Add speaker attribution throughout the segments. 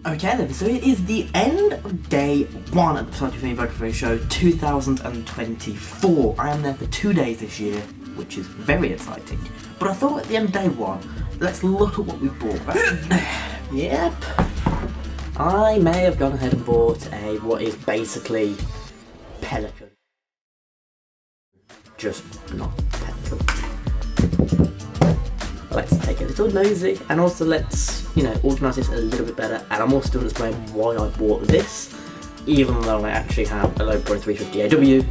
Speaker 1: Okay then, so it is the end of day 1 of the Videography show 2024. I am there for 2 days this year, which is very exciting. But I thought at the end of day 1, let's look at what we've bought. Yep. I may have gone ahead and bought what is basically Pelican. Just not Pelican. Let's take a little nosy and also let's, organise this a little bit better. And I'm also going to explain why I bought this, even though I actually have a Low Pro 350 AW,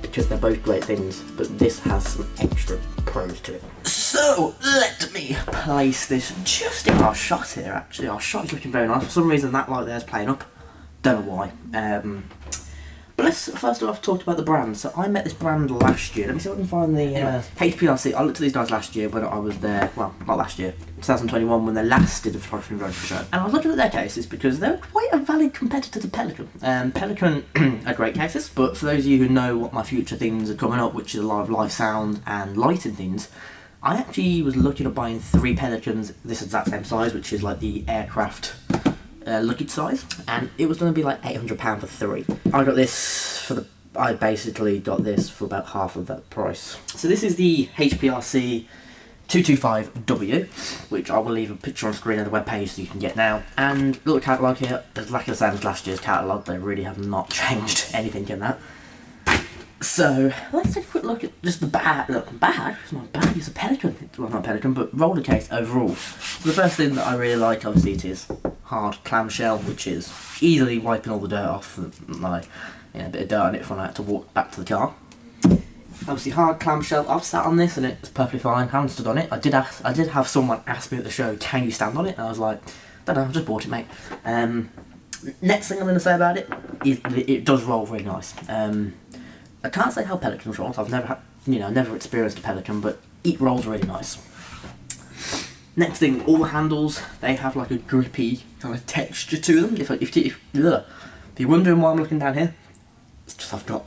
Speaker 1: because they're both great things, but this has some extra pros to it. So let me place this just in our shot here. Actually, our shot is looking very nice. For some reason that light there is playing up. Don't know why. But let's first off talk about the brand. So I met this brand last year. Let me see if I can find the HPRC. I looked at these guys last year when I was there. Well, not last year, 2021, when they last did the Photography and Videography show. And I was looking at their cases because they're quite a valid competitor to Pelican. Pelican are great cases, but for those of you who know what my future things are coming up, which is a lot of live sound and lighting things, I actually was looking at buying 3 Pelicans this exact same size, which is like the aircraft luggage size, and it was going to be like £800 for 3. I basically got this for about half of that price. So this is the HPRC 225W, which I will leave a picture on screen of the webpage so you can get now. And look at the catalogue here, there's exactly the same as last year's catalogue. They really have not changed anything in that. So let's take a quick look at just the bag. Look, it's not a bag, it's a Pelican. Well, not a Pelican, but roller case overall. So the first thing that I really like, obviously, it is hard clamshell, which is easily wiping all the dirt off, like a bit of dirt on it when I had to walk back to the car. Obviously, hard clamshell. I've sat on this and it's perfectly fine. I haven't stood on it. I did have someone ask me at the show, "Can you stand on it?" And I was like, "Don't know, I just bought it, mate." Next thing I'm going to say about it is it does roll really nice. I can't say how Pelican rolls. I've never never experienced a Pelican, but it rolls really nice. Next thing, all the handles, they have like a grippy kind of texture to them. If you're wondering why I'm looking down here, it's just I've got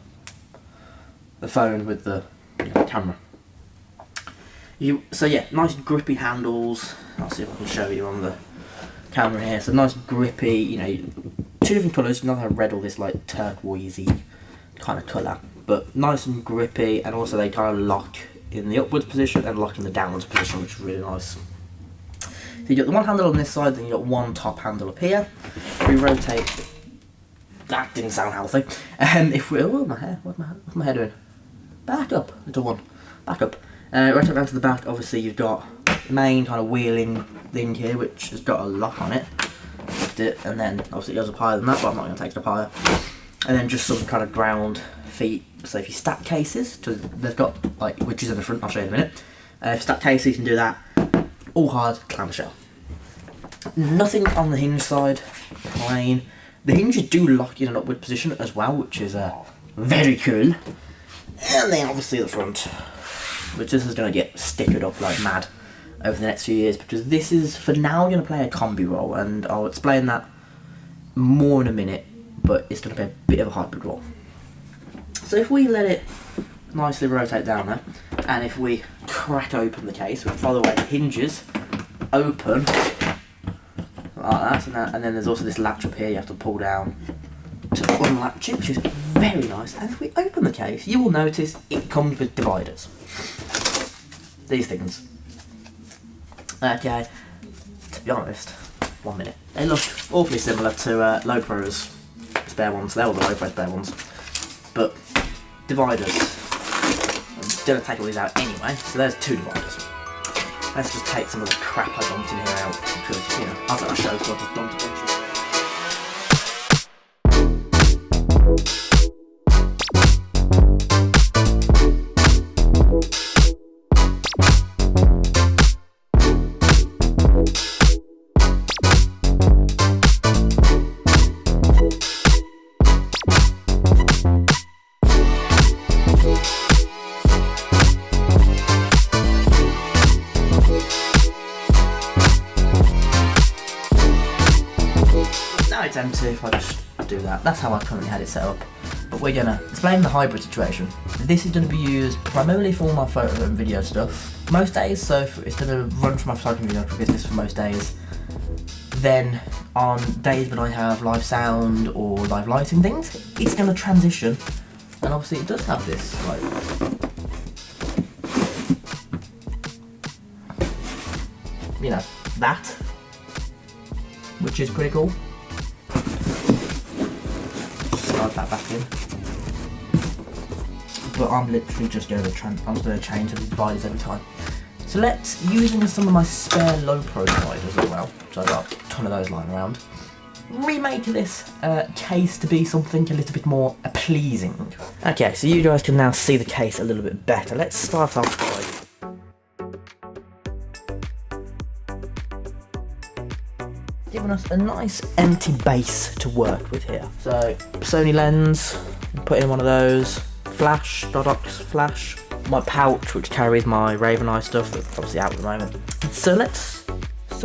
Speaker 1: the phone with the camera. So yeah, nice grippy handles. I'll see if I can show you on the camera here. So nice grippy, 2 different colours. Another red or this like turquoisey kind of colour, but nice and grippy, and also they kind of lock in the upwards position and lock in the downwards position, which is really nice. So you got the one handle on this side, then you got one top handle up here. If we rotate, that didn't sound healthy. If we, what's my hair doing? Back up, little one, back up. Rotate down to the back. Obviously you've got the main kind of wheeling thing here, which has got a lock on it. Lift it, and then obviously it goes up higher than that, but I'm not going to take it up higher. And then just some kind of ground feet. So if you stack cases, they've got like widgets in the front, I'll show you in a minute. If you stack cases, you can do that. All hard clamshell. Nothing on the hinge side, plain. The hinges do lock in an upward position as well, which is very cool. And then obviously the front, which this is going to get stickered up like mad over the next few years, because this is for now going to play a combi roll, and I'll explain that more in a minute. But it's going to be a bit of a hybrid roll. So if we let it nicely rotate down there, and if we crack open the case, which by the way hinges open like that, and then there's also this latch up here you have to pull down to unlatch it, which is very nice. And if we open the case, you will notice it comes with dividers. These things. Okay, to be honest, 1 minute. They look awfully similar to Low Pro's spare ones. They're all the Low Pro spare ones, but dividers. I'm going to take all these out anyway, so there's 2 dividers. Let's just take some of the crap I dumped in here out, because I've got a show, so I'll just dump a bunch of it. It's empty if I just do that. That's how I currently had it set up. But we're gonna explain the hybrid situation. This is gonna be used primarily for all my photo and video stuff most days, so it's gonna run for my photography and videography business for most days. then on days when I have live sound or live lighting things, it's going to transition, and obviously it does have this, like, you know, that, which is pretty cool. Slide that back in. But I'm literally just going to change the dividers every time. So let's, using some of my spare low pro dividers as well, so I've got a ton of those lying around, remake this case to be something a little bit more pleasing. Okay, so you guys can now see the case a little bit better. Let's start off by giving us a nice empty base to work with here. So Sony lens, put in one of those, flash, Dodox flash, my pouch which carries my Organise stuff that's obviously out at the moment. So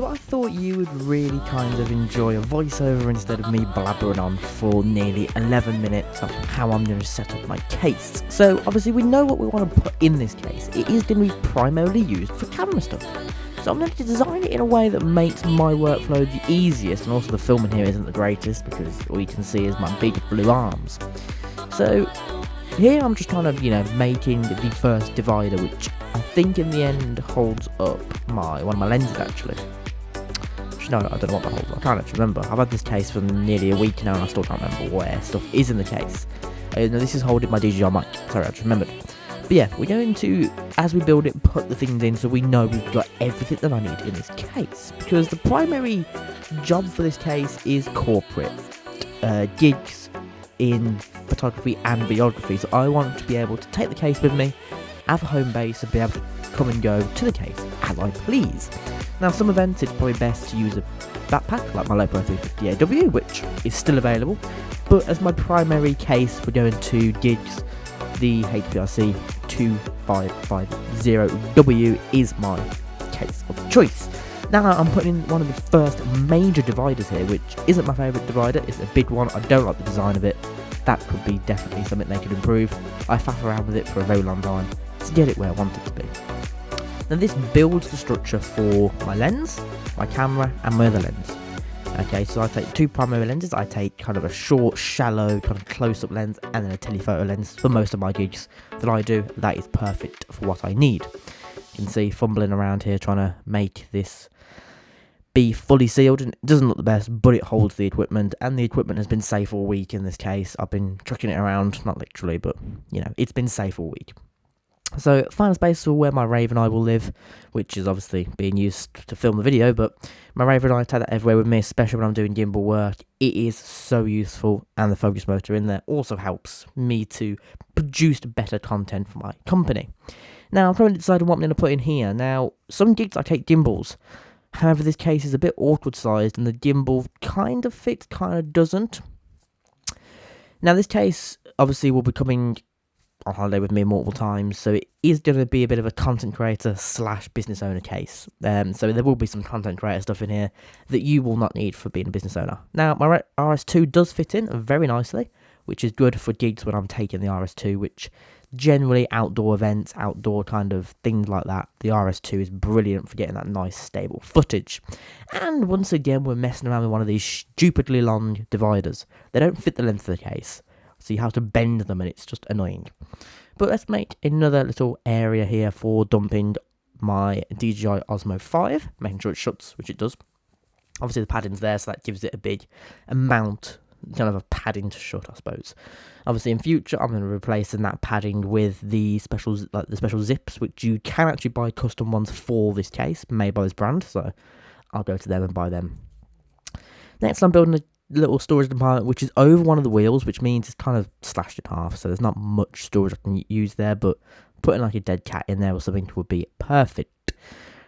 Speaker 1: I thought you would really kind of enjoy a voiceover instead of me blabbering on for nearly 11 minutes of how I'm going to set up my case. So obviously we know what we want to put in this case. It is going to be primarily used for camera stuff. So I'm going to design it in a way that makes my workflow the easiest, and also the filming here isn't the greatest because all you can see is my big blue arms. So here I'm just kind of, you know, making the first divider, which I think in the end holds up one of my lenses actually. No, I don't know what that holds. I can't actually remember. I've had this case for nearly a week now and I still can't remember where stuff is in the case. No, this is holding my DJI mic. Sorry, I just remembered. But yeah, we're going to, as we build it, put the things in so we know we've got everything that I need in this case. Because the primary job for this case is corporate gigs in photography and videography. So I want to be able to take the case with me, have a home base, and be able to come and go to the case as I please. Now, some events it's probably best to use a backpack like my LoPro 350AW, which is still available, but as my primary case for going to gigs, the HPRC 2550W is my case of choice. Now I'm putting in one of the first major dividers here, which isn't my favourite divider. It's a big one. I don't like the design of it. That could be definitely something they could improve. I faff around with it for a very long time to get it where I want it to be. Now this builds the structure for my lens, my camera, and my other lens. Okay, so I take two primary lenses. I take kind of a short, shallow, kind of close-up lens, and then a telephoto lens for most of my gigs that I do. That is perfect for what I need. You can see fumbling around here trying to make this be fully sealed, and it doesn't look the best, but it holds the equipment, and the equipment has been safe all week in this case. I've been trucking it around, not literally, but you know, it's been safe all week. So final space for where my Raven Eye will live, which is obviously being used to film the video, but my Raven Eye, I take that everywhere with me, especially when I'm doing gimbal work. It is so useful, and the focus motor in there also helps me to produce better content for my company. Now I'm trying to decide what I'm going to put in here. Now some gigs I take gimbals, however this case is a bit awkward sized and the gimbal kind of fits, kind of doesn't. Now this case obviously will be coming on holiday with me multiple times, so it is going to be a bit of a content creator / business owner case. So there will be some content creator stuff in here that you will not need for being a business owner. Now my RS2 does fit in very nicely, which is good for gigs when I'm taking the RS2, which generally outdoor events, outdoor kind of things like that, the RS2 is brilliant for getting that nice stable footage. And once again, we're messing around with one of these stupidly long dividers. They don't fit the length of the case, so you have to bend them and it's just annoying. But let's make another little area here for dumping my DJI Osmo 5, making sure it shuts, which it does. Obviously the padding's there, so that gives it a big amount, kind of a padding to shut, I suppose. Obviously in future I'm going to be replacing that padding with the special zips, which you can actually buy custom ones for this case, made by this brand, so I'll go to them and buy them. Next I'm building a little storage compartment which is over one of the wheels, which means it's kind of slashed in half, so there's not much storage I can use there, but putting like a dead cat in there or something would be perfect.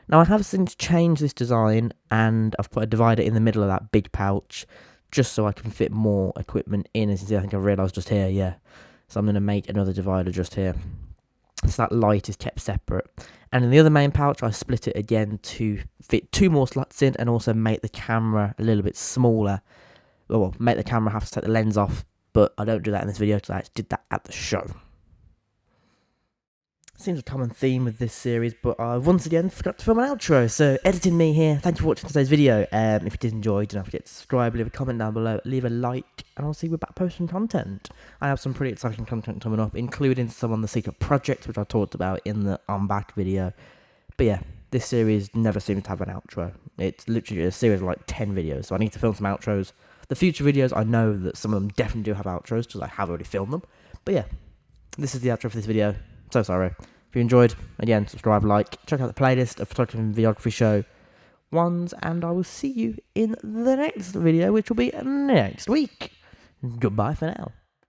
Speaker 1: Now I have since changed this design, and I've put a divider in the middle of that big pouch just so I can fit more equipment in. As you see, I think I realised just here, yeah. So I'm going to make another divider just here, so that light is kept separate. And in the other main pouch, I split it again to fit two more slots in, and also make the camera a little bit smaller. Well, make the camera have to take the lens off, but I don't do that in this video because I actually did that at the show. Seems a common theme with this series, but I once again forgot to film an outro. So, editing me here. Thank you for watching today's video. If you did enjoy, don't forget to subscribe, leave a comment down below, leave a like, and I'll see you back posting content. I have some pretty exciting content coming up, including some on the secret project, which I talked about in the I'm Back video. But yeah, this series never seems to have an outro. It's literally a series of like 10 videos, so I need to film some outros. The future videos, I know that some of them definitely do have outros, because I have already filmed them. But yeah, this is the outro for this video. So sorry. If you enjoyed, again, subscribe, like, check out the playlist of photography and videography show ones, and I will see you in the next video, which will be next week. Goodbye for now.